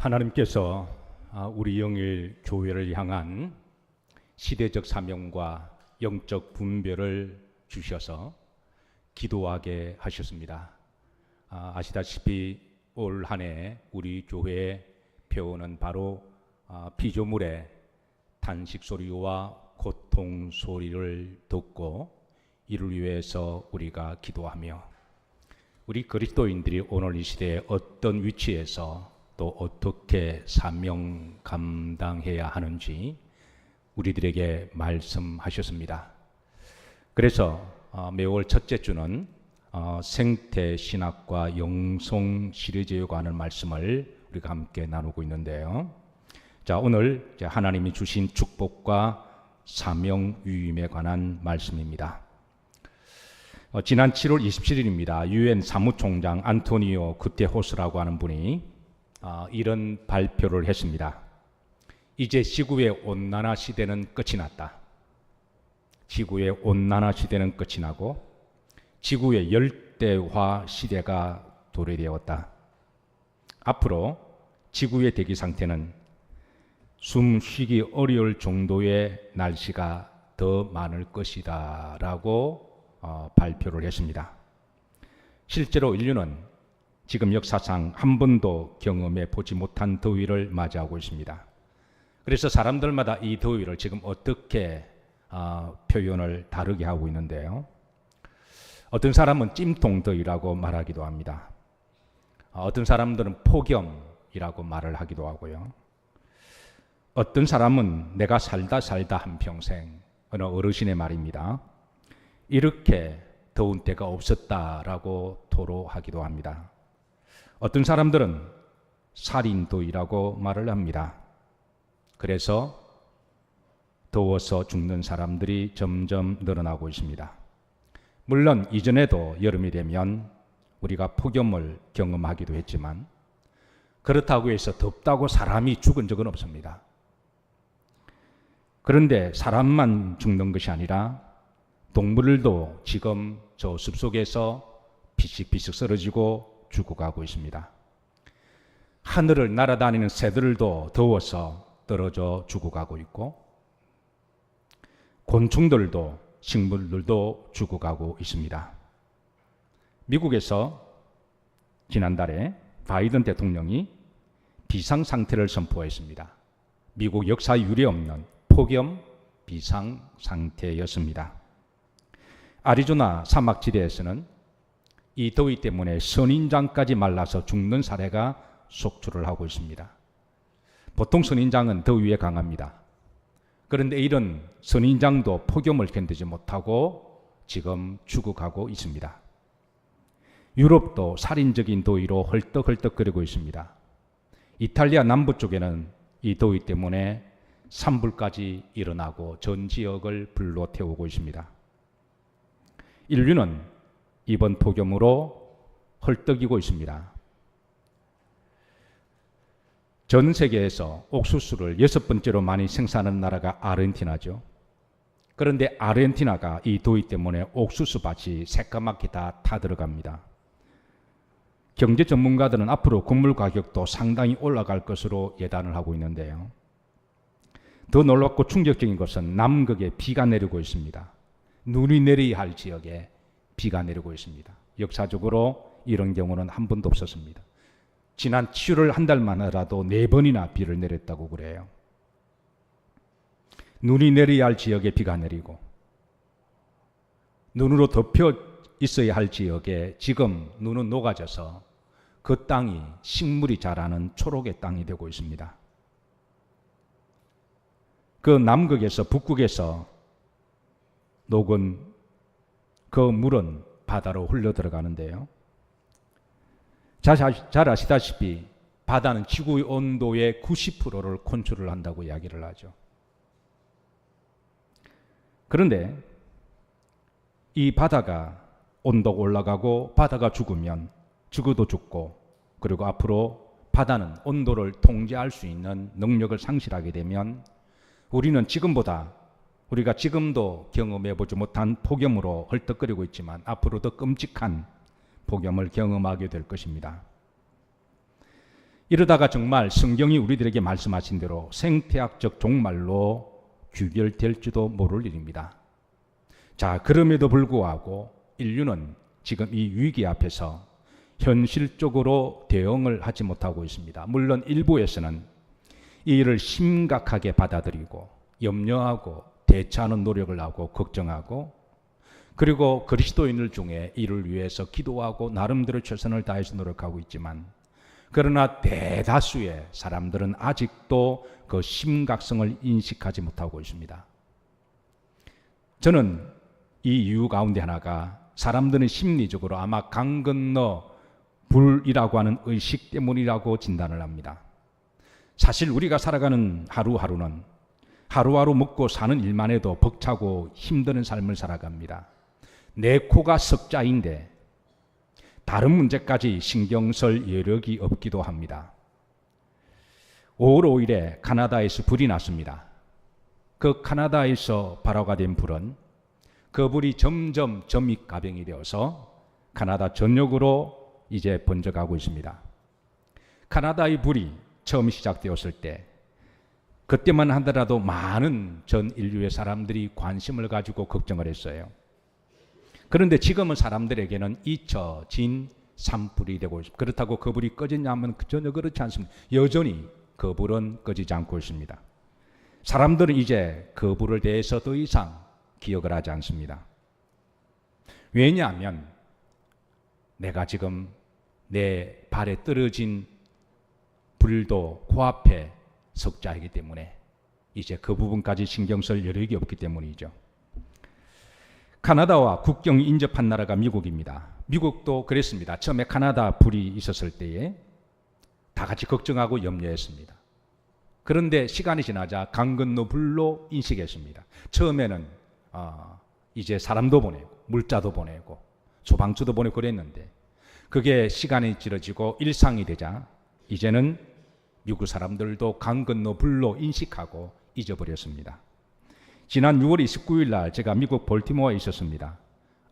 하나님께서 우리 영일 교회를 향한 시대적 사명과 영적 분별을 주셔서 기도하게 하셨습니다. 아시다시피 올 한 해 우리 교회의 표어는 바로 피조물의 탄식 소리와 고통 소리를 듣고 이를 위해서 우리가 기도하며 우리 그리스도인들이 오늘 이 시대에 어떤 위치에서 또 어떻게 사명 감당해야 하는지 우리들에게 말씀하셨습니다. 그래서 매월 첫째 주는 생태신학과 영성시리즈에 관한 말씀을 우리가 함께 나누고 있는데요. 자, 오늘 하나님이 주신 축복과 사명위임에 관한 말씀입니다. 지난 7월 27일입니다. 유엔 사무총장 안토니오 구테호스라고 하는 분이 이런 발표를 했습니다. 이제 지구의 온난화 시대는 끝이 났다. 지구의 온난화 시대는 끝이 나고 지구의 열대화 시대가 도래되었다. 앞으로 지구의 대기 상태는 숨 쉬기 어려울 정도의 날씨가 더 많을 것이다 라고 발표를 했습니다. 실제로 인류는 지금 역사상 한 번도 경험해 보지 못한 더위를 맞이하고 있습니다. 그래서 사람들마다 이 더위를 지금 어떻게 표현을 다르게 하고 있는데요. 어떤 사람은 찜통더위라고 말하기도 합니다. 어떤 사람들은 폭염이라고 말을 하기도 하고요. 어떤 사람은 내가 살다 한평생, 어느 어르신의 말입니다. 이렇게 더운 때가 없었다라고 토로하기도 합니다. 어떤 사람들은 살인더위라고 말을 합니다. 그래서 더워서 죽는 사람들이 점점 늘어나고 있습니다. 물론 이전에도 여름이 되면 우리가 폭염을 경험하기도 했지만 그렇다고 해서 덥다고 사람이 죽은 적은 없습니다. 그런데 사람만 죽는 것이 아니라 동물들도 지금 저 숲속에서 비식비식 쓰러지고 죽어가고 있습니다. 하늘을 날아다니는 새들도 더워서 떨어져 죽어가고 있고 곤충들도 식물들도 죽어가고 있습니다. 미국에서 지난달에 바이든 대통령이 비상상태를 선포했습니다. 미국 역사 유례 없는 폭염 비상상태였습니다. 아리조나 사막지대에서는 이 더위 때문에 선인장까지 말라서 죽는 사례가 속출을 하고 있습니다. 보통 선인장은 더위에 강합니다. 그런데 이런 선인장도 폭염을 견디지 못하고 지금 죽어가고 있습니다. 유럽도 살인적인 더위로 헐떡헐떡거리고 있습니다. 이탈리아 남부 쪽에는 이 더위 때문에 산불까지 일어나고 전 지역을 불로 태우고 있습니다. 인류는 이번 폭염으로 헐떡이고 있습니다. 전 세계에서 옥수수를 6번째로 많이 생산하는 나라가 아르헨티나죠. 그런데 아르헨티나가 이 더위 때문에 옥수수 밭이 새까맣게 다 타들어갑니다. 경제 전문가들은 앞으로 곡물 가격도 상당히 올라갈 것으로 예단을 하고 있는데요. 더 놀랍고 충격적인 것은 남극에 비가 내리고 있습니다. 눈이 내려야 할 지역에 비가 내리고 있습니다. 역사적으로 이런 경우는 한 번도 없었습니다. 지난 7월 한 달만 하더라도 4번이나 비를 내렸다고 그래요. 눈이 내려야 할 지역에 비가 내리고 눈으로 덮여 있어야 할 지역에 지금 눈은 녹아져서 그 땅이 식물이 자라는 초록의 땅이 되고 있습니다. 그 남극에서 북극에서 녹은 그 물은 바다로 흘러 들어가는데요. 잘 아시다시피 바다는 지구의 온도의 90%를 컨트롤을 한다고 이야기를 하죠. 그런데 이 바다가 온도가 올라가고 바다가 죽으면 지구도 죽고 그리고 앞으로 바다는 온도를 통제할 수 있는 능력을 상실하게 되면 우리는 지금보다 우리가 지금도 경험해보지 못한 폭염으로 헐떡거리고 있지만 앞으로 더 끔찍한 폭염을 경험하게 될 것입니다. 이러다가 정말 성경이 우리들에게 말씀하신 대로 생태학적 종말로 귀결될지도 모를 일입니다. 자, 그럼에도 불구하고 인류는 지금 이 위기 앞에서 현실적으로 대응을 하지 못하고 있습니다. 물론 일부에서는 이 일을 심각하게 받아들이고 염려하고 대처하는 노력을 하고 걱정하고, 그리고 그리스도인들 중에 이를 위해서 기도하고 나름대로 최선을 다해서 노력하고 있지만, 그러나 대다수의 사람들은 아직도 그 심각성을 인식하지 못하고 있습니다. 저는 이 이유 가운데 하나가 사람들은 심리적으로 아마 강 건너 불이라고 하는 의식 때문이라고 진단을 합니다. 사실 우리가 살아가는 하루하루는 하루하루 먹고 사는 일만 해도 벅차고 힘드는 삶을 살아갑니다. 내 코가 석자인데 다른 문제까지 신경 쓸 여력이 없기도 합니다. 5월 5일에 카나다에서 불이 났습니다. 그 카나다에서 발화가 된 불은 그 불이 점점 점입가병이 되어서 카나다 전역으로 이제 번져가고 있습니다. 카나다의 불이 처음 시작되었을 때 그때만 하더라도 많은 전 인류의 사람들이 관심을 가지고 걱정을 했어요. 그런데 지금은 사람들에게는 잊혀진 산불이 되고 있습니다. 그렇다고 그 불이 꺼졌냐 하면 전혀 그렇지 않습니다. 여전히 그 불은 꺼지지 않고 있습니다. 사람들은 이제 그 불에 대해서 더 이상 기억을 하지 않습니다. 왜냐하면 내가 지금 내 발에 떨어진 불도 코앞에 석자이기 때문에 이제 그 부분까지 신경 쓸 여력이 없기 때문이죠. 카나다와 국경이 인접한 나라가 미국입니다. 미국도 그랬습니다. 처음에 카나다 불이 있었을 때에 다 같이 걱정하고 염려했습니다. 그런데 시간이 지나자 강 건너 불로 인식했습니다. 처음에는 이제 사람도 보내고 물자도 보내고 소방차도 보내고 그랬는데 그게 시간이 길어지고 일상이 되자 이제는 미국 사람들도 강 건너 불로 인식하고 잊어버렸습니다. 지난 6월 29일 날 제가 미국 볼티모어에 있었습니다.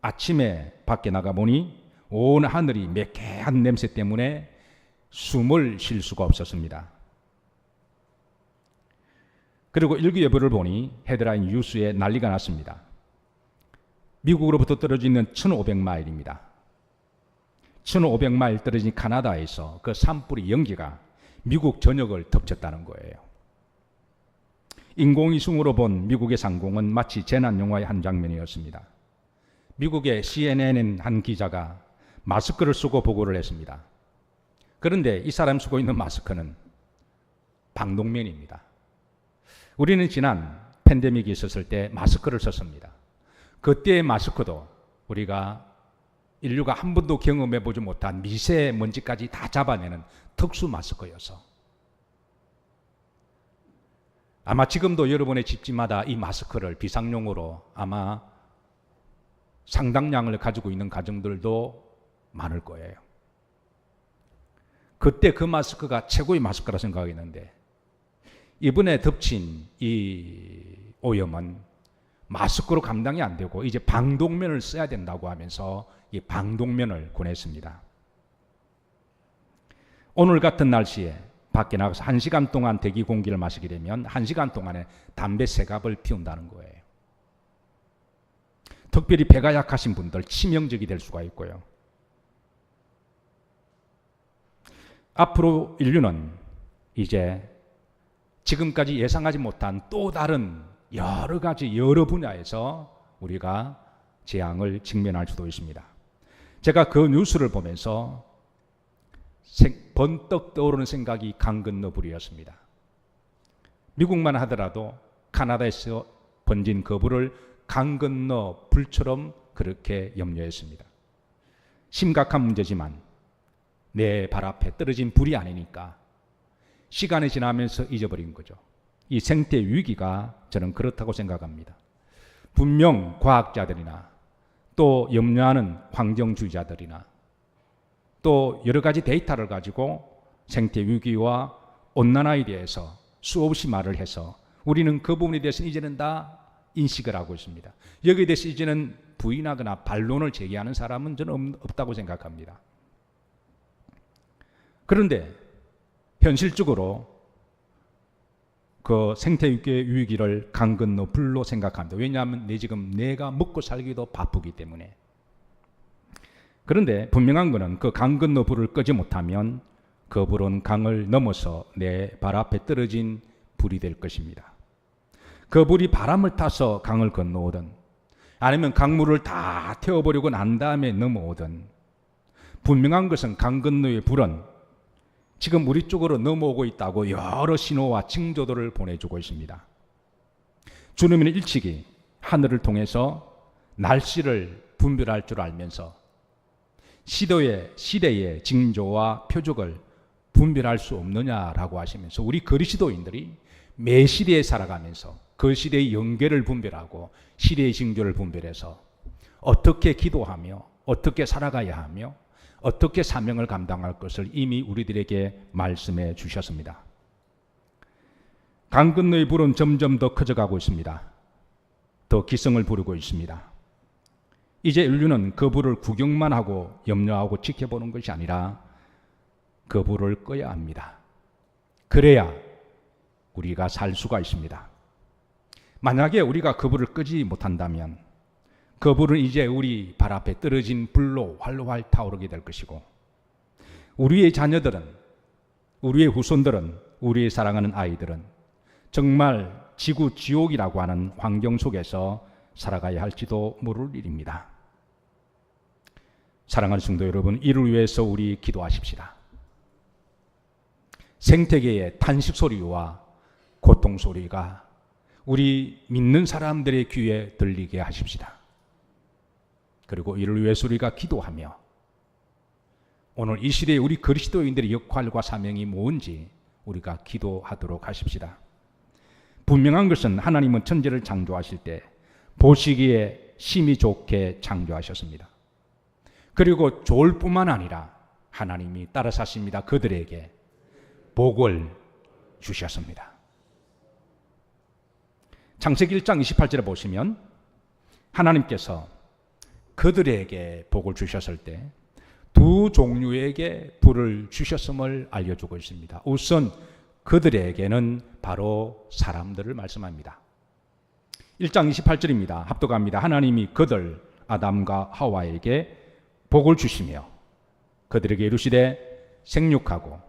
아침에 밖에 나가보니 온 하늘이 매캐한 냄새 때문에 숨을 쉴 수가 없었습니다. 그리고 일기예보를 보니 헤드라인 뉴스에 난리가 났습니다. 미국으로부터 떨어져 있는 1500마일입니다. 1500마일 떨어진 카나다에서 그 산불의 연기가 미국 전역을 덮쳤다는 거예요. 인공위성으로 본 미국의 상공은 마치 재난영화의 한 장면이었습니다. 미국의 CNN 한 기자가 마스크를 쓰고 보고를 했습니다. 그런데 이 사람 쓰고 있는 마스크는 방독면입니다. 우리는 지난 팬데믹이 있었을 때 마스크를 썼습니다. 그때의 마스크도 우리가 인류가 한 번도 경험해보지 못한 미세먼지까지 다 잡아내는 특수 마스크여서 아마 지금도 여러분의 집집마다 이 마스크를 비상용으로 아마 상당량을 가지고 있는 가정들도 많을 거예요. 그때 그 마스크가 최고의 마스크라 생각했는데 이번에 덮친 이 오염은 마스크로 감당이 안 되고 이제 방독면을 써야 된다고 하면서 이 방독면을 권했습니다. 오늘 같은 날씨에 밖에 나가서 1시간 동안 대기 공기를 마시게 되면 1시간 동안에 담배 3갑을 피운다는 거예요. 특별히 폐가 약하신 분들 치명적이 될 수가 있고요. 앞으로 인류는 이제 지금까지 예상하지 못한 또 다른 여러 가지 여러 분야에서 우리가 재앙을 직면할 수도 있습니다. 제가 그 뉴스를 보면서 번뜩 떠오르는 생각이 강 건너 불이었습니다. 미국만 하더라도 카나다에서 번진 그 불을 강 건너 불처럼 그렇게 염려했습니다. 심각한 문제지만 내 발 앞에 떨어진 불이 아니니까 시간이 지나면서 잊어버린 거죠. 이 생태 위기가 저는 그렇다고 생각합니다. 분명 과학자들이나 또 염려하는 환경주의자들이나 또 여러 가지 데이터를 가지고 생태 위기와 온난화에 대해서 수없이 말을 해서 우리는 그 부분에 대해서 이제는 다 인식을 하고 있습니다. 여기에 대해서 이제는 부인하거나 반론을 제기하는 사람은 저는 없다고 생각합니다. 그런데 현실적으로 그 생태계 위기를 강 건너 불로 생각합니다. 왜냐하면 내가 먹고 살기도 바쁘기 때문에. 그런데 분명한 것은 그 강 건너 불을 끄지 못하면 그 불은 강을 넘어서 내 발 앞에 떨어진 불이 될 것입니다. 그 불이 바람을 타서 강을 건너오든 아니면 강물을 다 태워버리고 난 다음에 넘어오든 분명한 것은 강 건너의 불은 지금 우리 쪽으로 넘어오고 있다고 여러 신호와 징조들을 보내주고 있습니다. 주님은 일찍이 하늘을 통해서 날씨를 분별할 줄 알면서 시대의 징조와 표적을 분별할 수 없느냐라고 하시면서 우리 그리스도인들이 매 시대에 살아가면서 그 시대의 연계를 분별하고 시대의 징조를 분별해서 어떻게 기도하며 어떻게 살아가야 하며 어떻게 사명을 감당할 것을 이미 우리들에게 말씀해 주셨습니다. 강 건너의 불은 점점 더 커져가고 있습니다. 더 기승을 부리고 있습니다. 이제 인류는 그 불을 구경만 하고 염려하고 지켜보는 것이 아니라 그 불을 꺼야 합니다. 그래야 우리가 살 수가 있습니다. 만약에 우리가 그 불을 끄지 못한다면 그 불은 이제 우리 발 앞에 떨어진 불로 활활 타오르게 될 것이고 우리의 자녀들은, 우리의 후손들은, 우리의 사랑하는 아이들은 정말 지구 지옥이라고 하는 환경 속에서 살아가야 할지도 모를 일입니다. 사랑하는 성도 여러분, 이를 위해서 우리 기도하십시다. 생태계의 탄식 소리와 고통 소리가 우리 믿는 사람들의 귀에 들리게 하십시다. 그리고 이를 위해서 우리가 기도하며 오늘 이 시대에 우리 그리스도인들의 역할과 사명이 뭔지 우리가 기도하도록 하십시다. 분명한 것은 하나님은 천지를 창조하실 때 보시기에 심히 좋게 창조하셨습니다. 그리고 좋을 뿐만 아니라 하나님이 따라서 하십니다. 그들에게 복을 주셨습니다. 창세기 1장 28절에 보시면 하나님께서 그들에게 복을 주셨을 때 두 종류에게 불을 주셨음을 알려주고 있습니다. 우선 그들에게는 바로 사람들을 말씀합니다. 1장 28절입니다. 합독합니다. 하나님이 그들 아담과 하와에게 복을 주시며 그들에게 이르시되 생육하고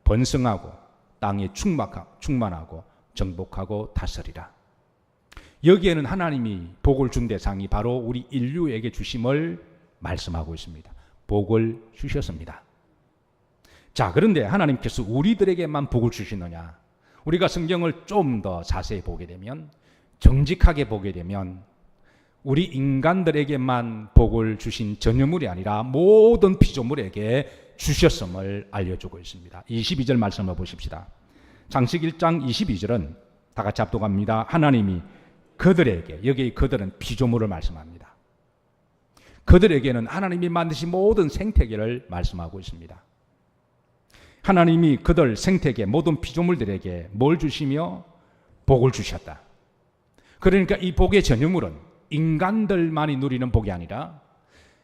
번성하고 땅에 충만하고 정복하고 다스리라. 여기에는 하나님이 복을 준 대상이 바로 우리 인류에게 주심을 말씀하고 있습니다. 복을 주셨습니다. 자, 그런데 하나님께서 우리들에게만 복을 주시느냐? 우리가 성경을 좀 더 자세히 보게 되면, 정직하게 보게 되면 우리 인간들에게만 복을 주신 전유물이 아니라 모든 피조물에게 주셨음을 알려주고 있습니다. 22절 말씀을 보십시다. 창세기 1장 22절은 다 같이 합독합니다. 하나님이 그들에게, 여기 그들은 피조물을 말씀합니다. 그들에게는 하나님이 만드신 모든 생태계를 말씀하고 있습니다. 하나님이 그들 생태계 모든 피조물들에게 뭘 주시며 복을 주셨다. 그러니까 이 복의 전유물은 인간들만이 누리는 복이 아니라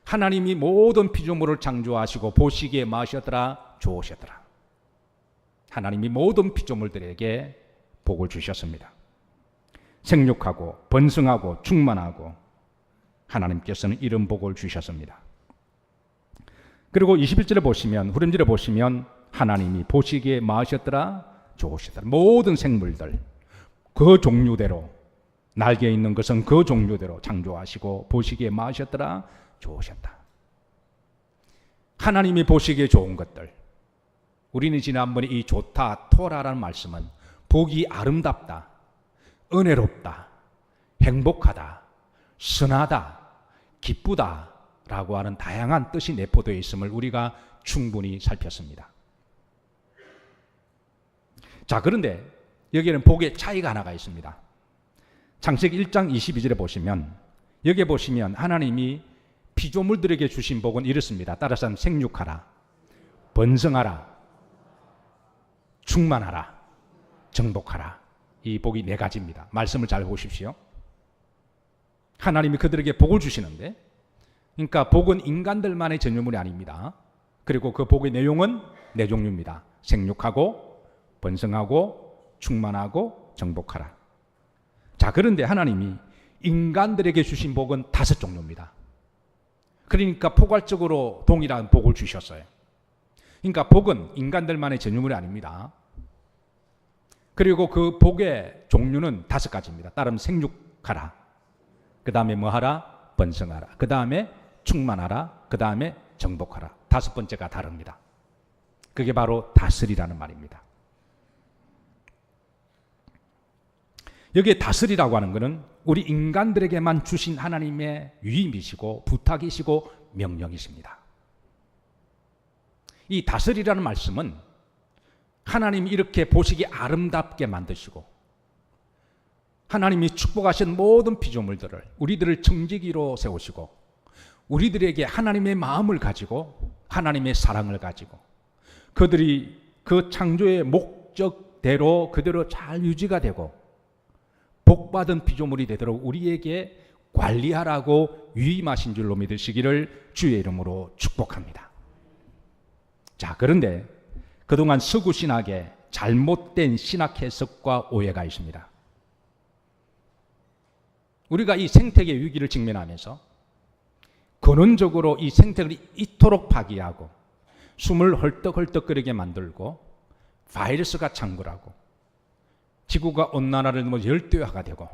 하나님이 모든 피조물을 창조하시고 보시기에 마하셨더라, 좋으셨더라. 하나님이 모든 피조물들에게 복을 주셨습니다. 생육하고 번성하고 충만하고 하나님께서는 이런 복을 주셨습니다. 그리고 21절에 보시면, 후렴절에 보시면 하나님이 보시기에 마하셨더라, 좋으셨더라. 모든 생물들 그 종류대로, 날개 있는 것은 그 종류대로 창조하시고 보시기에 마하셨더라, 좋으셨다. 하나님이 보시기에 좋은 것들, 우리는 지난번에 이 좋다, 토라라는 말씀은 복이 아름답다, 은혜롭다, 행복하다, 선하다, 기쁘다 라고 하는 다양한 뜻이 내포되어 있음을 우리가 충분히 살폈습니다. 자, 그런데 여기에는 복의 차이가 하나가 있습니다. 창세기 1장 22절에 보시면, 여기에 보시면 하나님이 피조물들에게 주신 복은 이렇습니다. 따라서 생육하라, 번성하라, 충만하라, 정복하라. 이 복이 네 가지입니다. 말씀을 잘 보십시오. 하나님이 그들에게 복을 주시는데, 그러니까 복은 인간들만의 전유물이 아닙니다. 그리고 그 복의 내용은 네 종류입니다. 생육하고 번성하고 충만하고 정복하라. 자, 그런데 하나님이 인간들에게 주신 복은 5종류입니다. 그러니까 포괄적으로 동일한 복을 주셨어요. 그러니까 복은 인간들만의 전유물이 아닙니다. 그리고 그 복의 종류는 5가지입니다. 따르면 생육하라, 그 다음에 뭐하라? 번성하라, 그 다음에 충만하라, 그 다음에 정복하라. 5번째가 다릅니다. 그게 바로 다스리라는 말입니다. 여기에 다스리라고 하는 것은 우리 인간들에게만 주신 하나님의 위임이시고 부탁이시고 명령이십니다. 이 다스리라는 말씀은 하나님이 이렇게 보시기 아름답게 만드시고 하나님이 축복하신 모든 피조물들을 우리들을 청지기로 세우시고 우리들에게 하나님의 마음을 가지고 하나님의 사랑을 가지고 그들이 그 창조의 목적대로 그대로 잘 유지가 되고 복받은 피조물이 되도록 우리에게 관리하라고 위임하신 줄로 믿으시기를 주의 이름으로 축복합니다. 자, 그런데 그동안 서구 신학에 잘못된 신학 해석과 오해가 있습니다. 우리가 이 생태계 위기를 직면하면서 근원적으로 이 생태계를 이토록 파괴하고 숨을 헐떡헐떡거리게 만들고 바이러스가 창궐하고 지구가 온난화를 넘어 열대화가 되고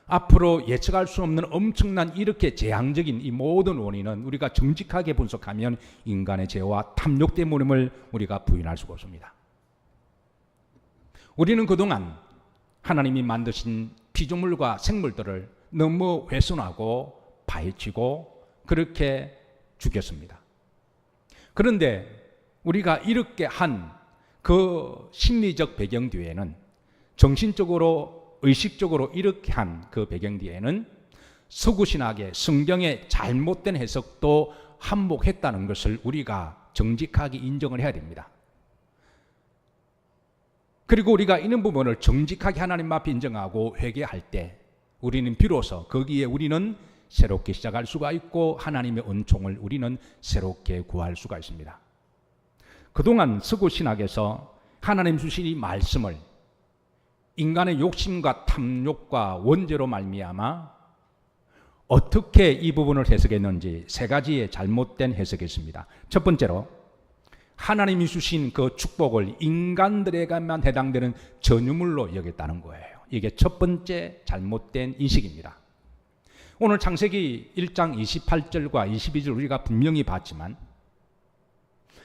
앞으로 예측할 수 없는 엄청난 이렇게 재앙적인 이 모든 원인은 우리가 정직하게 분석하면 인간의 죄와 탐욕 때문임을 우리가 부인할 수가 없습니다. 우리는 그동안 하나님이 만드신 피조물과 생물들을 너무 훼손하고 파헤치고 그렇게 죽였습니다. 그런데 우리가 이렇게 한 그 심리적 배경 뒤에는 정신적으로 의식적으로 이렇게 한 그 배경 뒤에는 서구신학의 성경의 잘못된 해석도 한몫했다는 것을 우리가 정직하게 인정을 해야 됩니다. 그리고 우리가 이런 부분을 정직하게 하나님 앞에 인정하고 회개할 때 우리는 비로소 거기에 우리는 새롭게 시작할 수가 있고 하나님의 은총을 우리는 새롭게 구할 수가 있습니다. 그동안 서구신학에서 하나님 주신 이 말씀을 인간의 욕심과 탐욕과 원죄로 말미암아 어떻게 이 부분을 해석했는지 3가지의 잘못된 해석이 있습니다. 첫 번째로 하나님이 주신 그 축복을 인간들에게만 해당되는 전유물로 여겼다는 거예요. 이게 첫 번째 잘못된 인식입니다. 오늘 창세기 1장 28절과 22절 우리가 분명히 봤지만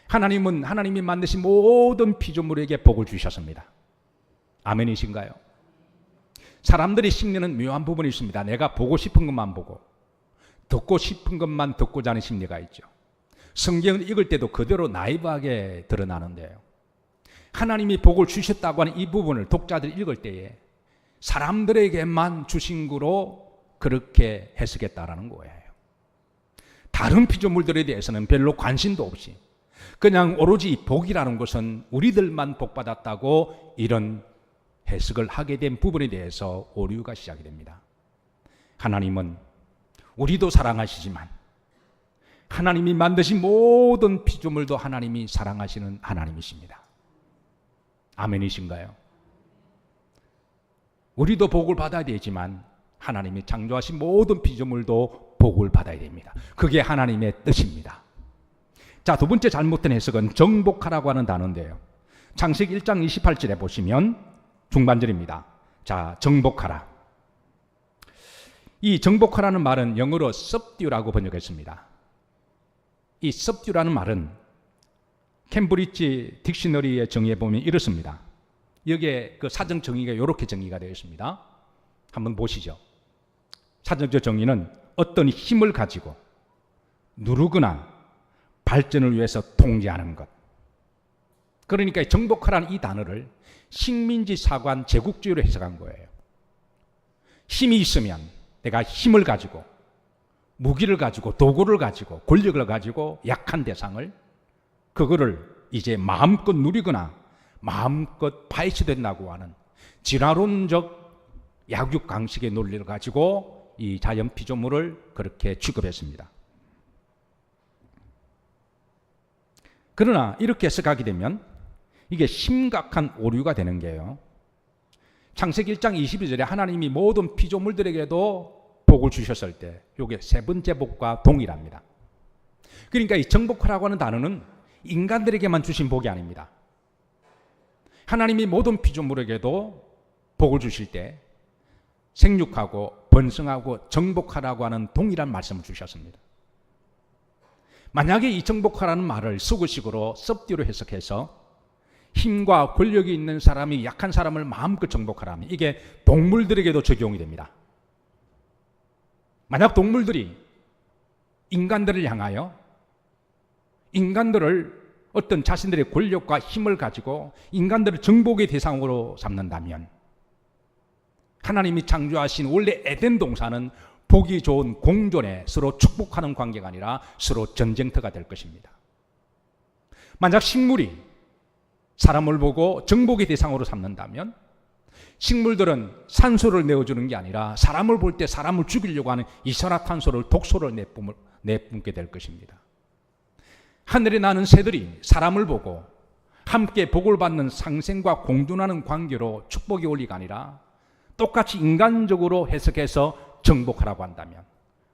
하나님은 하나님이 만드신 모든 피조물에게 복을 주셨습니다. 아멘이신가요? 사람들이 심리는 묘한 부분이 있습니다. 내가 보고 싶은 것만 보고 듣고 싶은 것만 듣고자 하는 심리가 있죠. 성경을 읽을 때도 그대로 나이브하게 드러나는데요. 하나님이 복을 주셨다고 하는 이 부분을 독자들이 읽을 때에 사람들에게만 주신 거로 그렇게 해석했다라는 거예요. 다른 피조물들에 대해서는 별로 관심도 없이 그냥 오로지 복이라는 것은 우리들만 복받았다고 이런 해석을 하게 된 부분에 대해서 오류가 시작이 됩니다. 하나님은 우리도 사랑하시지만 하나님이 만드신 모든 피조물도 하나님이 사랑하시는 하나님이십니다. 아멘이신가요? 우리도 복을 받아야 되지만 하나님이 창조하신 모든 피조물도 복을 받아야 됩니다. 그게 하나님의 뜻입니다. 자, 두 번째 잘못된 해석은 정복하라고 하는 단어인데요. 창세기 1장 28절에 보시면 중반절입니다. 자, 정복하라. 이 정복하라는 말은 영어로 subdue라고 번역했습니다. 이 subdue라는 말은 캠브리지 딕셔너리의 정의에 보면 이렇습니다. 여기에 그 사전 정의가 이렇게 정의가 되어 있습니다. 한번 보시죠. 사전적 정의는 어떤 힘을 가지고 누르거나 발전을 위해서 통제하는 것. 그러니까 정복하라는 이 단어를 식민지 사관 제국주의로 해석한 거예요. 힘이 있으면 내가 힘을 가지고 무기를 가지고 도구를 가지고 권력을 가지고 약한 대상을 그거를 이제 마음껏 누리거나 마음껏 파헤쳐된다고 하는 진화론적 약육강식의 논리를 가지고 이 자연 피조물을 그렇게 취급했습니다. 그러나 이렇게 해석하게 되면 이게 심각한 오류가 되는 게요. 창세기 1장 22절에 하나님이 모든 피조물들에게도 복을 주셨을 때 이게 세 번째 복과 동일합니다. 그러니까 이 정복하라고 하는 단어는 인간들에게만 주신 복이 아닙니다. 하나님이 모든 피조물에게도 복을 주실 때 생육하고 번성하고 정복하라고 하는 동일한 말씀을 주셨습니다. 만약에 이 정복하라는 말을 서구식으로 섭디로 해석해서 힘과 권력이 있는 사람이 약한 사람을 마음껏 정복하라면 이게 동물들에게도 적용이 됩니다. 만약 동물들이 인간들을 향하여 인간들을 어떤 자신들의 권력과 힘을 가지고 인간들을 정복의 대상으로 삼는다면 하나님이 창조하신 원래 에덴 동산은 보기 좋은 공존에 서로 축복하는 관계가 아니라 서로 전쟁터가 될 것입니다. 만약 식물이 사람을 보고 정복의 대상으로 삼는다면 식물들은 산소를 내어주는 게 아니라 사람을 볼 때 사람을 죽이려고 하는 이산화탄소를 독소를 내뿜게 될 것입니다. 하늘에 나는 새들이 사람을 보고 함께 복을 받는 상생과 공존하는 관계로 축복의 원리가 아니라 똑같이 인간적으로 해석해서 정복하라고 한다면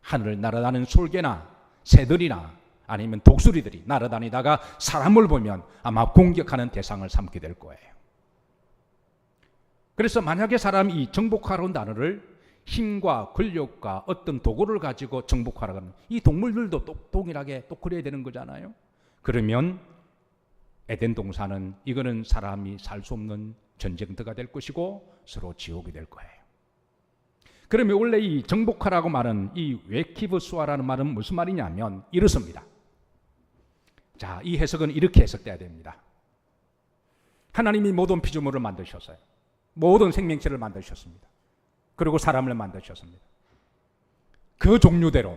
하늘을 날아다니는 솔개나 새들이나 아니면 독수리들이 날아다니다가 사람을 보면 아마 공격하는 대상을 삼게 될 거예요. 그래서 만약에 사람이 이 정복하라는 단어를 힘과 권력과 어떤 도구를 가지고 정복하라고 하는 이 동물들도 동일하게 또 그래야 되는 거잖아요. 그러면 에덴 동산은 이거는 사람이 살 수 없는 전쟁터가 될 것이고 서로 지옥이 될 거예요. 그러면 원래 이 정복하라고 말은 이 웨키브수아라는 말은 무슨 말이냐면 이렇습니다. 자, 이 해석은 이렇게 해석돼야 됩니다. 하나님이 모든 피조물을 만드셨어요. 모든 생명체를 만드셨습니다. 그리고 사람을 만드셨습니다. 그 종류대로.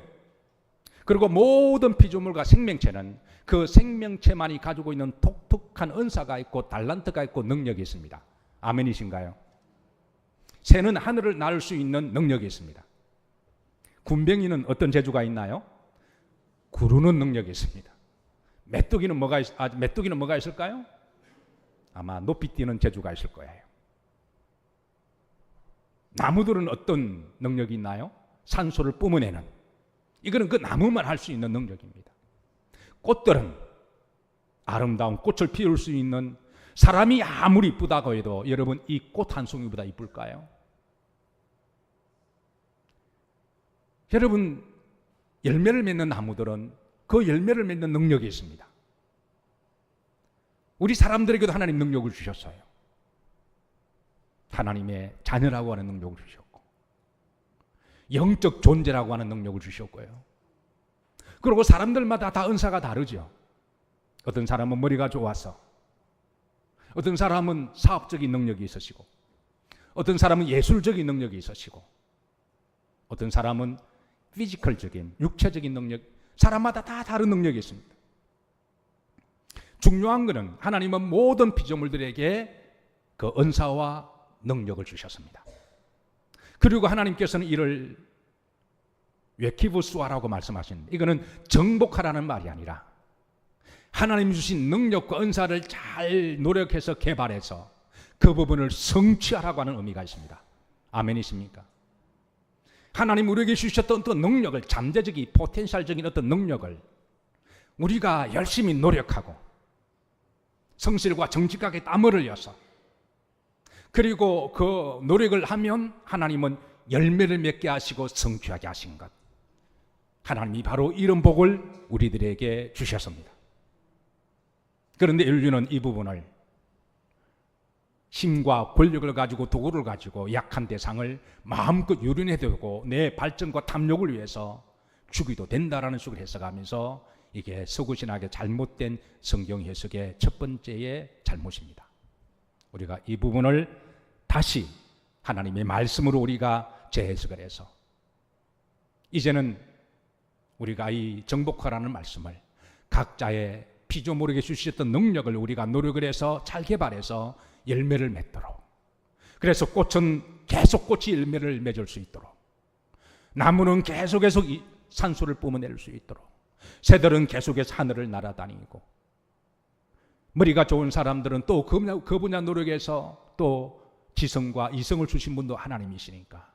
그리고 모든 피조물과 생명체는 그 생명체만이 가지고 있는 독특한 은사가 있고 달란트가 있고 능력이 있습니다. 아멘이신가요? 새는 하늘을 날 수 있는 능력이 있습니다. 군뱅이는 어떤 재주가 있나요? 구르는 능력이 있습니다. 메뚜기는 뭐가 있을까요? 아마 높이 뛰는 재주가 있을 거예요. 나무들은 어떤 능력이 있나요? 산소를 뿜어내는. 이거는 그 나무만 할 수 있는 능력입니다. 꽃들은 아름다운 꽃을 피울 수 있는, 사람이 아무리 이쁘다고 해도 여러분 이 꽃 한 송이보다 이쁠까요? 여러분 열매를 맺는 나무들은 그 열매를 맺는 능력이 있습니다. 우리 사람들에게도 하나님 능력을 주셨어요. 하나님의 자녀라고 하는 능력을 주셨고 영적 존재라고 하는 능력을 주셨고요. 그리고 사람들마다 다 은사가 다르죠. 어떤 사람은 머리가 좋아서, 어떤 사람은 사업적인 능력이 있으시고, 어떤 사람은 예술적인 능력이 있으시고, 어떤 사람은 피지컬적인 육체적인 능력, 사람마다 다 다른 능력이 있습니다. 중요한 것은 하나님은 모든 피조물들에게 그 은사와 능력을 주셨습니다. 그리고 하나님께서는 이를 웨키브수아라고 말씀하시는데, 이거는 정복하라는 말이 아니라 하나님 주신 능력과 은사를 잘 노력해서 개발해서 그 부분을 성취하라고 하는 의미가 있습니다. 아멘이십니까? 하나님 우리에게 주셨던 어떤 능력을, 잠재적인 포텐셜적인 어떤 능력을 우리가 열심히 노력하고 성실과 정직하게 땀을 흘려서, 그리고 그 노력을 하면 하나님은 열매를 맺게 하시고 성취하게 하신 것, 하나님이 바로 이런 복을 우리들에게 주셨습니다. 그런데 인류는 이 부분을 힘과 권력을 가지고 도구를 가지고 약한 대상을 마음껏 유린해두고 내 발전과 탐욕을 위해서 죽이도 된다라는 식으로 해석하면서 이게 서구신학의 잘못된 성경 해석의 첫 번째의 잘못입니다. 우리가 이 부분을 다시 하나님의 말씀으로 우리가 재해석을 해서 이제는 우리가 이 정복하라는 말씀을 각자의 피조물에게 주셨던 능력을 우리가 노력을 해서 잘 개발해서 열매를 맺도록, 그래서 꽃은 계속 꽃이 열매를 맺을 수 있도록, 나무는 계속해서 산소를 뿜어낼 수 있도록, 새들은 계속해서 하늘을 날아다니고, 머리가 좋은 사람들은 또 그 분야 노력해서 또 지성과 이성을 주신 분도 하나님이시니까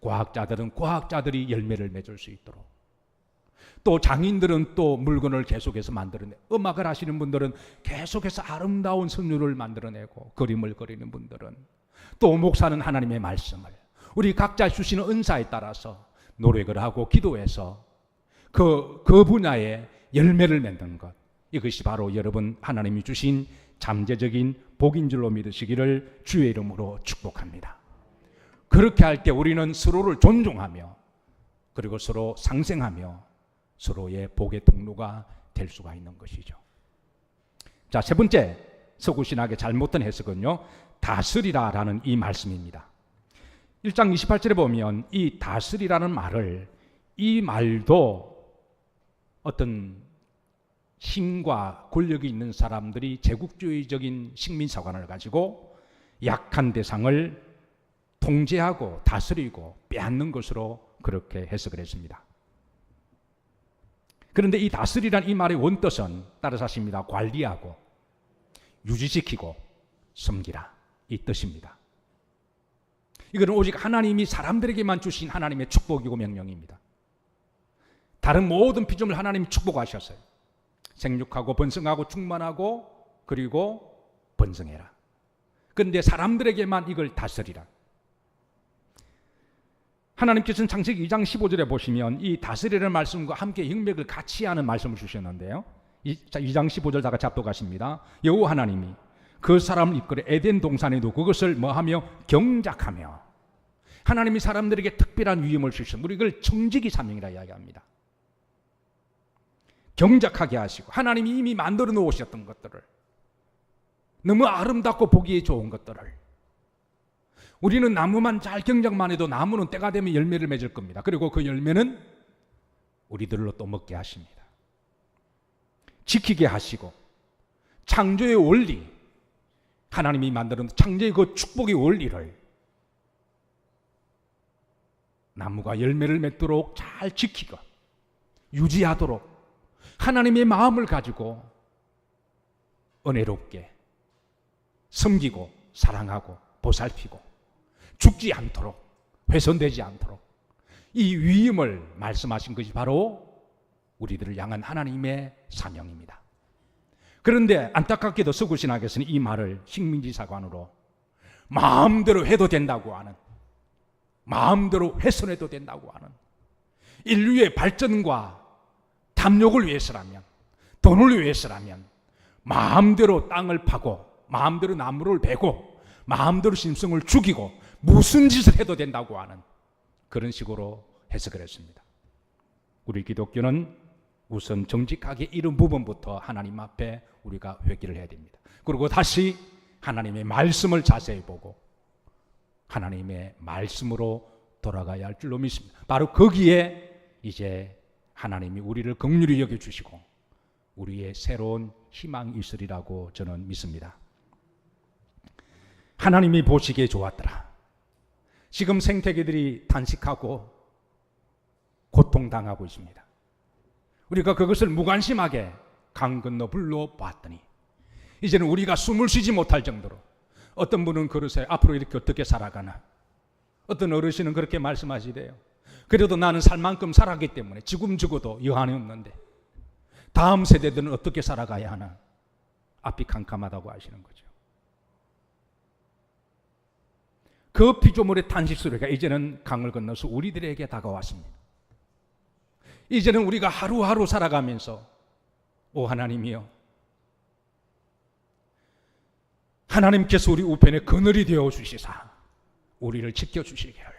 과학자들은 과학자들이 열매를 맺을 수 있도록, 또 장인들은 또 물건을 계속해서 만들어내고, 음악을 하시는 분들은 계속해서 아름다운 선율을 만들어내고, 그림을 그리는 분들은, 또 목사는 하나님의 말씀을 우리 각자 주시는 은사에 따라서 노력을 하고 기도해서 그 분야에 열매를 맺는 것, 이것이 바로 여러분 하나님이 주신 잠재적인 복인 줄로 믿으시기를 주의 이름으로 축복합니다. 그렇게 할 때 우리는 서로를 존중하며 그리고 서로 상생하며 서로의 복의 통로가 될 수가 있는 것이죠. 자, 세 번째 서구신학의 잘못된 해석은요, 다스리라라는 이 말씀입니다. 1장 28절에 보면 이 다스리라는 말을, 이 말도 어떤 힘과 권력이 있는 사람들이 제국주의적인 식민사관을 가지고 약한 대상을 통제하고 다스리고 빼앗는 것으로 그렇게 해석을 했습니다. 그런데 이 다스리란 이 말의 원뜻은 따라서 하십니다. 관리하고 유지시키고 섬기라, 이 뜻입니다. 이거는 오직 하나님이 사람들에게만 주신 하나님의 축복이고 명령입니다. 다른 모든 피조물 하나님이 축복하셨어요. 생육하고 번성하고 충만하고 그리고 번성해라. 그런데 사람들에게만 이걸 다스리라. 하나님께서는 창세기 2장 15절에 보시면 이 다스리라는 말씀과 함께 영맥을 같이 하는 말씀을 주셨는데요, 2장 15절 다 같이 합독하십니다. 여호와 하나님이 그 사람을 이끌어 에덴 동산에도 그것을 뭐하며 경작하며, 하나님이 사람들에게 특별한 위임을 주셨습니다. 우리 이걸 청지기 사명이라 이야기합니다. 경작하게 하시고, 하나님이 이미 만들어 놓으셨던 것들을, 너무 아름답고 보기에 좋은 것들을, 우리는 나무만 잘 경작만 해도 나무는 때가 되면 열매를 맺을 겁니다. 그리고 그 열매는 우리들로 또 먹게 하십니다. 지키게 하시고, 창조의 원리, 하나님이 만드는 창조의 그 축복의 원리를 나무가 열매를 맺도록 잘 지키고 유지하도록 하나님의 마음을 가지고 은혜롭게 섬기고 사랑하고 보살피고 죽지 않도록, 훼손되지 않도록 이 위임을 말씀하신 것이 바로 우리들을 향한 하나님의 사명입니다. 그런데 안타깝게도 서구신학에서는 이 말을 식민지사관으로 마음대로 해도 된다고 하는, 마음대로 훼손해도 된다고 하는, 인류의 발전과 탐욕을 위해서라면, 돈을 위해서라면 마음대로 땅을 파고 마음대로 나무를 베고 마음대로 짐승을 죽이고 무슨 짓을 해도 된다고 하는 그런 식으로 해석을 했습니다. 우리 기독교는 우선 정직하게 이런 부분부터 하나님 앞에 우리가 회개를 해야 됩니다. 그리고 다시 하나님의 말씀을 자세히 보고 하나님의 말씀으로 돌아가야 할 줄로 믿습니다. 바로 거기에 이제 하나님이 우리를 긍휼히 여겨주시고 우리의 새로운 희망이 있으리라고 저는 믿습니다. 하나님이 보시기에 좋았더라. 지금 생태계들이 단식하고 고통당하고 있습니다. 우리가 그것을 무관심하게 강 건너 불러 봤더니 이제는 우리가 숨을 쉬지 못할 정도로, 어떤 분은 그러세요. 앞으로 이렇게 어떻게 살아가나. 어떤 어르신은 그렇게 말씀하시대요. 그래도 나는 살 만큼 살았기 때문에 지금 죽어도 여한이 없는데 다음 세대들은 어떻게 살아가야 하나. 앞이 캄캄하다고 하시는 거죠. 그 피조물의 탄식 소리가 이제는 강을 건너서 우리들에게 다가왔습니다. 이제는 우리가 하루하루 살아가면서 오 하나님이여, 하나님께서 우리 우편에 그늘이 되어 주시사 우리를 지켜주시기를.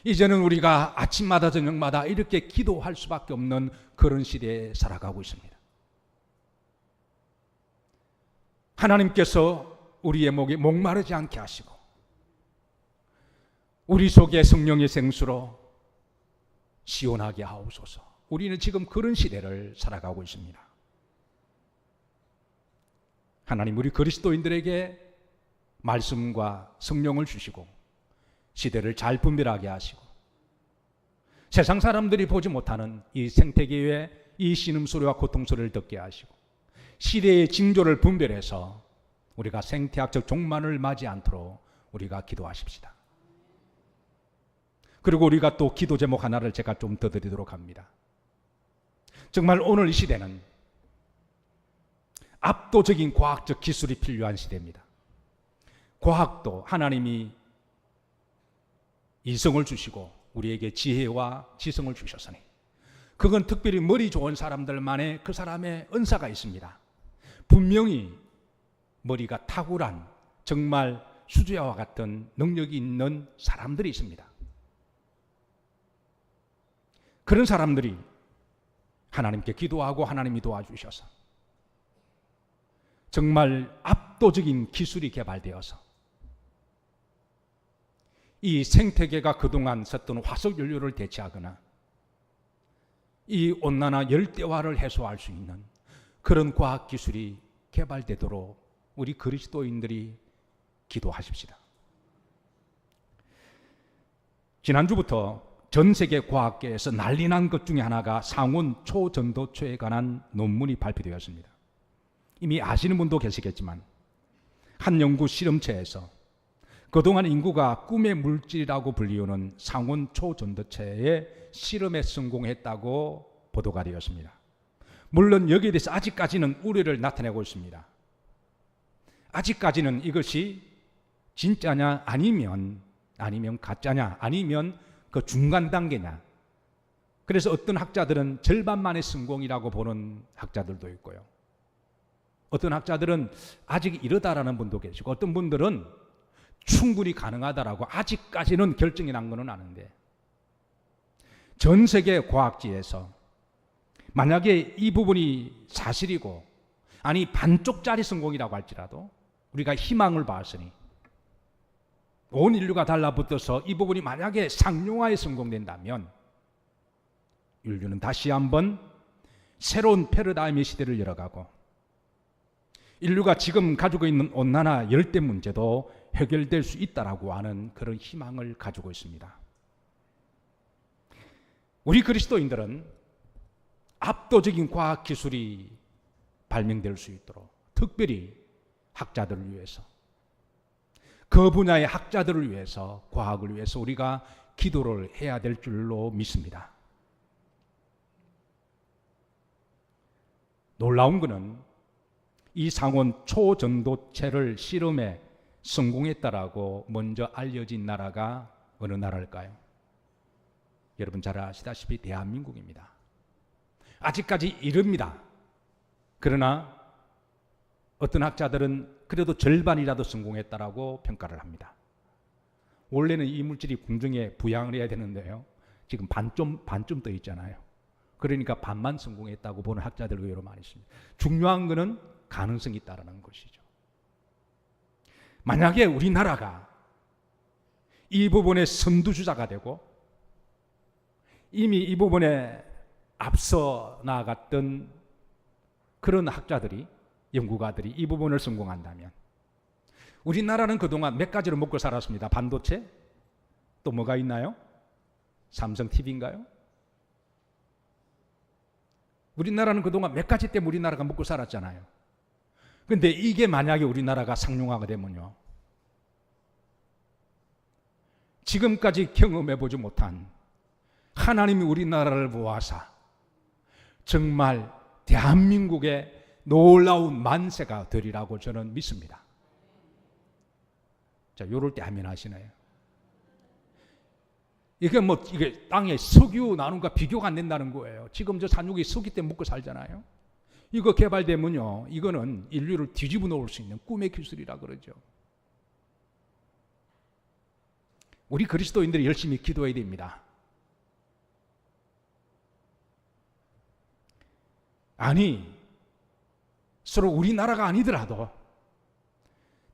이제는 우리가 아침마다 저녁마다 이렇게 기도할 수밖에 없는 그런 시대에 살아가고 있습니다. 하나님께서 우리의 목이 목마르지 않게 하시고 우리 속에 성령의 생수로 시원하게 하옵소서. 우리는 지금 그런 시대를 살아가고 있습니다. 하나님, 우리 그리스도인들에게 말씀과 성령을 주시고 시대를 잘 분별하게 하시고 세상 사람들이 보지 못하는 이 생태계의 이 신음소리와 고통소리를 듣게 하시고 시대의 징조를 분별해서 우리가 생태학적 종말을 맞이 않도록 우리가 기도하십시다. 그리고 우리가 또 기도 제목 하나를 제가 좀 더 드리도록 합니다. 정말 오늘 이 시대는 압도적인 과학적 기술이 필요한 시대입니다. 과학도 하나님이 이성을 주시고 우리에게 지혜와 지성을 주셨으니 그건 특별히 머리 좋은 사람들만의 그 사람의 은사가 있습니다. 분명히 머리가 탁월한 정말 수주야와 같은 능력이 있는 사람들이 있습니다. 그런 사람들이 하나님께 기도하고 하나님이 도와주셔서 정말 압도적인 기술이 개발되어서 이 생태계가 그동안 썼던 화석 연료를 대체하거나 이 온난화 열대화를 해소할 수 있는 그런 과학 기술이 개발되도록 우리 그리스도인들이 기도하십시다. 지난주부터 전 세계 과학계에서 난리난 것 중에 하나가 상온 초전도체에 관한 논문이 발표되었습니다. 이미 아시는 분도 계시겠지만 한 연구 실험체에서 그동안 인구가 꿈의 물질이라고 불리우는 상온 초전도체의 실험에 성공했다고 보도가 되었습니다. 물론 여기에 대해서 아직까지는 우려를 나타내고 있습니다. 아직까지는 이것이 진짜냐 아니면 가짜냐 아니면 그 중간 단계냐. 그래서 어떤 학자들은 절반만의 성공이라고 보는 학자들도 있고요. 어떤 학자들은 아직 이르다라는 분도 계시고 어떤 분들은 충분히 가능하다라고 아직까지는 결정이 난 것은 아는데 전 세계 과학지에서 만약에 이 부분이 사실이고 아니 반쪽짜리 성공이라고 할지라도 우리가 희망을 봤으니 온 인류가 달라붙어서 이 부분이 만약에 상용화에 성공된다면 인류는 다시 한번 새로운 패러다임의 시대를 열어가고 인류가 지금 가지고 있는 온난화 열대 문제도 해결될 수 있다라고 하는 그런 희망을 가지고 있습니다. 우리 그리스도인들은 압도적인 과학 기술이 발명될 수 있도록 특별히 학자들을 위해서 그 분야의 학자들을 위해서 과학을 위해서 우리가 기도를 해야 될 줄로 믿습니다. 놀라운 것은 이 상온 초전도체를 실험에 성공했다라고 먼저 알려진 나라가 어느 나라일까요? 여러분 잘 아시다시피 대한민국입니다. 아직까지 이릅니다. 그러나 어떤 학자들은 그래도 절반이라도 성공했다라고 평가를 합니다. 원래는 이 물질이 공중에 부양을 해야 되는데요. 지금 반쯤 떠 있잖아요. 그러니까 반만 성공했다고 보는 학자들 의외로 많이 있습니다. 중요한 것은 가능성이 있다는 것이죠. 만약에 우리나라가 이 부분에 선두주자가 되고 이미 이 부분에 앞서 나아갔던 그런 학자들이 연구가들이 이 부분을 성공한다면 우리나라는 그동안 몇 가지로 먹고 살았습니다. 반도체, 또 뭐가 있나요? 삼성 TV인가요? 우리나라는 그동안 몇 가지 때문에 우리나라가 먹고 살았잖아요. 그런데 이게 만약에 우리나라가 상용화가 되면요, 지금까지 경험해보지 못한 하나님이 우리나라를 모아서 정말 대한민국의 놀라운 만세가 되리라고 저는 믿습니다. 자, 요럴 때 아멘 하시나요? 이게 땅에 석유 나눔과 비교가 안 된다는 거예요. 지금 저 산육이 석유 때문에 먹고 살잖아요. 이거 개발되면요, 이거는 인류를 뒤집어 놓을 수 있는 꿈의 기술이라 그러죠. 우리 그리스도인들이 열심히 기도해야 됩니다. 아니, 서로 우리나라가 아니더라도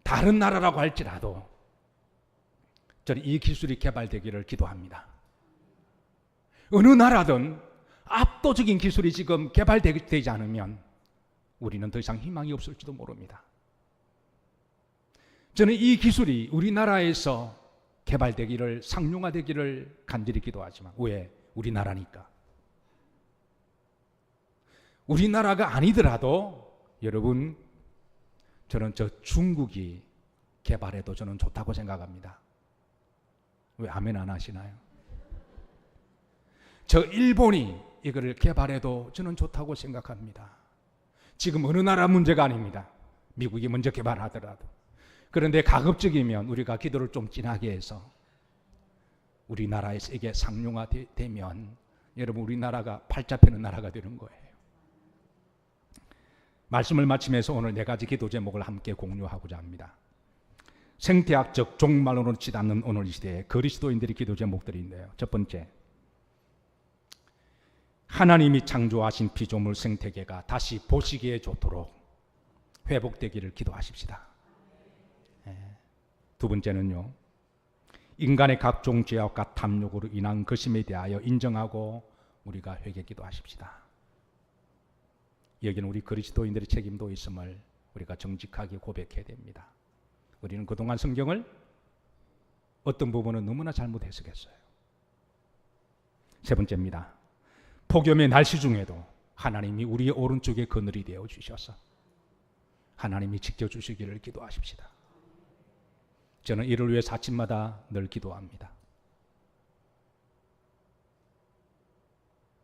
다른 나라라고 할지라도 저는 이 기술이 개발되기를 기도합니다. 어느 나라든 압도적인 기술이 지금 개발되지 않으면 우리는 더 이상 희망이 없을지도 모릅니다. 저는 이 기술이 우리나라에서 개발되기를, 상용화되기를 간절히 기도하지만 왜? 우리나라니까. 우리나라가 아니더라도 여러분, 저는 저 중국이 개발해도 저는 좋다고 생각합니다. 왜 아멘 안 하시나요? 저 일본이 이거를 개발해도 저는 좋다고 생각합니다. 지금 어느 나라 문제가 아닙니다. 미국이 먼저 개발하더라도. 그런데 가급적이면 우리가 기도를 좀 진하게 해서 우리나라에서 이게 상용화되면 여러분 우리나라가 팔자 펴는 나라가 되는 거예요. 말씀을 마치면서 오늘 4가지 기도 제목을 함께 공유하고자 합니다. 생태학적 종말론으로 치닫는 오늘 이 시대에 그리스도인들의 기도 제목들인데요. 첫 번째, 하나님이 창조하신 피조물 생태계가 다시 보시기에 좋도록 회복되기를 기도하십시다. 두 번째는요, 인간의 각종 죄악과 탐욕으로 인한 것임에 대하여 인정하고 우리가 회개 기도하십시다. 여기는 우리 그리스도인들의 책임도 있음을 우리가 정직하게 고백해야 됩니다. 우리는 그동안 성경을 어떤 부분은 너무나 잘못 해석했어요. 세 번째입니다. 폭염의 날씨 중에도 하나님이 우리의 오른쪽에 그늘이 되어 주셔서 하나님이 지켜주시기를 기도하십시다. 저는 이를 위해 아침마다 늘 기도합니다.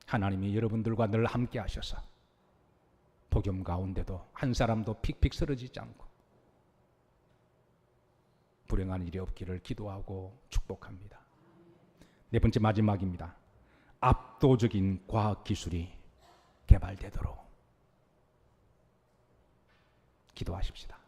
하나님이 여러분들과 늘 함께 하셔서 폭염 가운데도 한 사람도 픽픽 쓰러지지 않고 불행한 일이 없기를 기도하고 축복합니다. 네 번째 마지막입니다. 압도적인 과학기술이 개발되도록 기도하십시다.